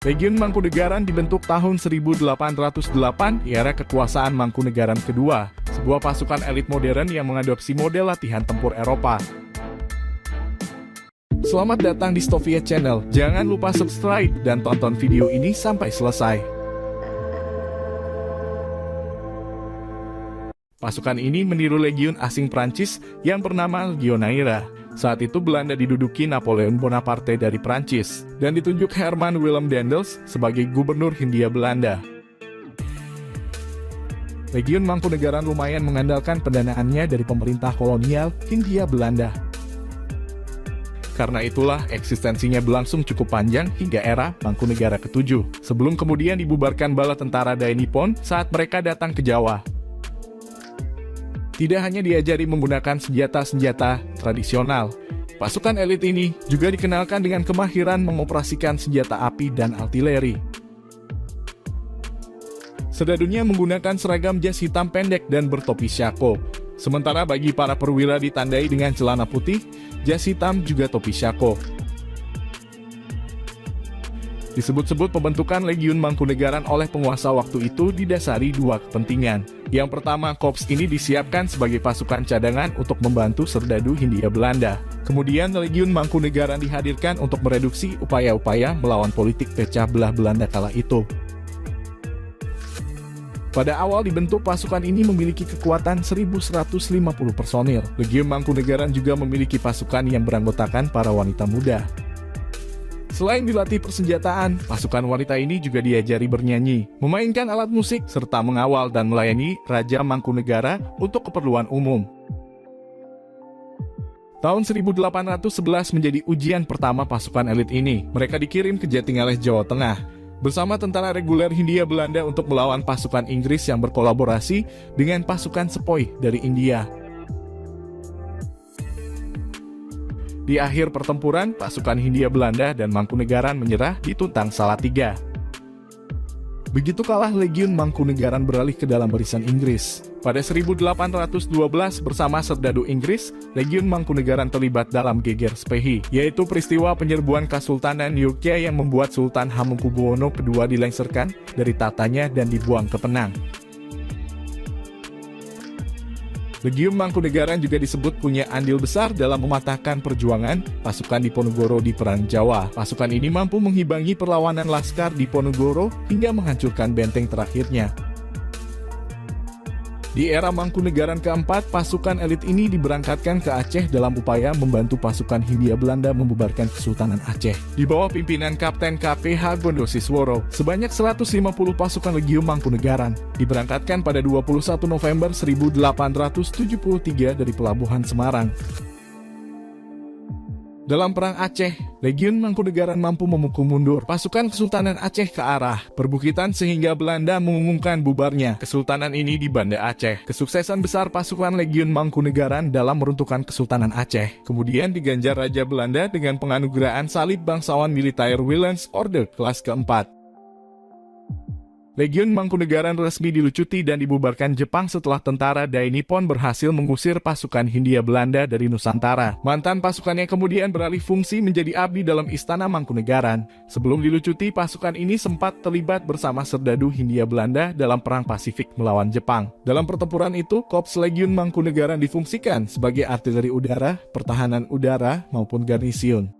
Legiun Mangkunegaran dibentuk tahun 1808 di era kekuasaan Mangkunegaran kedua, sebuah pasukan elit modern yang mengadopsi model latihan tempur Eropa. Selamat datang di Stovia Channel, jangan lupa subscribe dan tonton video ini sampai selesai. Pasukan ini meniru legiun asing Prancis yang bernama Legionaira. Saat itu Belanda diduduki Napoleon Bonaparte dari Prancis, dan ditunjuk Herman Willem Daendels sebagai gubernur Hindia Belanda. Legiun Mangkunegaran lumayan mengandalkan pendanaannya dari pemerintah kolonial Hindia Belanda. Karena itulah eksistensinya berlangsung cukup panjang hingga era Mangkunegara ke-7, sebelum kemudian dibubarkan bala tentara Dai Nippon saat mereka datang ke Jawa. Tidak hanya diajari menggunakan senjata-senjata tradisional, pasukan elit ini juga dikenalkan dengan kemahiran mengoperasikan senjata api dan artileri. Serdadunya menggunakan seragam jas hitam pendek dan bertopi syako, sementara bagi para perwira ditandai dengan celana putih, jas hitam juga topi syako. Disebut-sebut pembentukan Legiun Mangkunegaran oleh penguasa waktu itu didasari dua kepentingan. Yang pertama, korps ini disiapkan sebagai pasukan cadangan untuk membantu serdadu Hindia Belanda. Kemudian Legiun Mangkunegaran dihadirkan untuk mereduksi upaya-upaya melawan politik pecah belah Belanda kala itu. Pada awal dibentuk, pasukan ini memiliki kekuatan 1.150 personil. Legiun Mangkunegaran juga memiliki pasukan yang beranggotakan para wanita muda. Selain dilatih persenjataan, pasukan wanita ini juga diajari bernyanyi, memainkan alat musik, serta mengawal dan melayani Raja Mangkunegara untuk keperluan umum. Tahun 1811 menjadi ujian pertama pasukan elit ini. Mereka dikirim ke Jatingaleh, Jawa Tengah, bersama tentara reguler Hindia Belanda untuk melawan pasukan Inggris yang berkolaborasi dengan pasukan sepoi dari India. Di akhir pertempuran, pasukan Hindia Belanda dan Mangkunegaran menyerah di Tuntang Salatiga. Begitu kalah, Legiun Mangkunegaran beralih ke dalam barisan Inggris. Pada 1812 bersama serdadu Inggris, Legiun Mangkunegaran terlibat dalam Geger Spehi, yaitu peristiwa penyerbuan Kesultanan Yogyakarta yang membuat Sultan Hamengkubuwono II dilengsarkan dari tatanya dan dibuang ke Penang. Legiun Mangkunegaran juga disebut punya andil besar dalam mematahkan perjuangan pasukan Diponegoro di Perang Jawa. Pasukan ini mampu mengimbangi perlawanan Laskar Diponegoro hingga menghancurkan benteng terakhirnya. Di era Mangkunegaran keempat, pasukan elit ini diberangkatkan ke Aceh dalam upaya membantu pasukan Hindia Belanda membubarkan Kesultanan Aceh. Di bawah pimpinan Kapten KPH Gondosisworo, sebanyak 150 pasukan Legiun Mangkunegaran diberangkatkan pada 21 November 1873 dari Pelabuhan Semarang. Dalam Perang Aceh, Legiun Mangkunegaran mampu memukul mundur pasukan Kesultanan Aceh ke arah perbukitan sehingga Belanda mengumumkan bubarnya Kesultanan ini di Banda Aceh. Kesuksesan besar pasukan Legiun Mangkunegaran dalam meruntuhkan Kesultanan Aceh kemudian diganjar Raja Belanda dengan penganugerahan salib bangsawan militer Willem's Order kelas keempat. Legiun Mangkunegaran resmi dilucuti dan dibubarkan Jepang setelah tentara Dai Nippon berhasil mengusir pasukan Hindia Belanda dari Nusantara. Mantan pasukannya kemudian beralih fungsi menjadi abdi dalam Istana Mangkunegaran. Sebelum dilucuti, pasukan ini sempat terlibat bersama serdadu Hindia Belanda dalam Perang Pasifik melawan Jepang. Dalam pertempuran itu, Korps Legiun Mangkunegaran difungsikan sebagai artileri udara, pertahanan udara, maupun garnisun.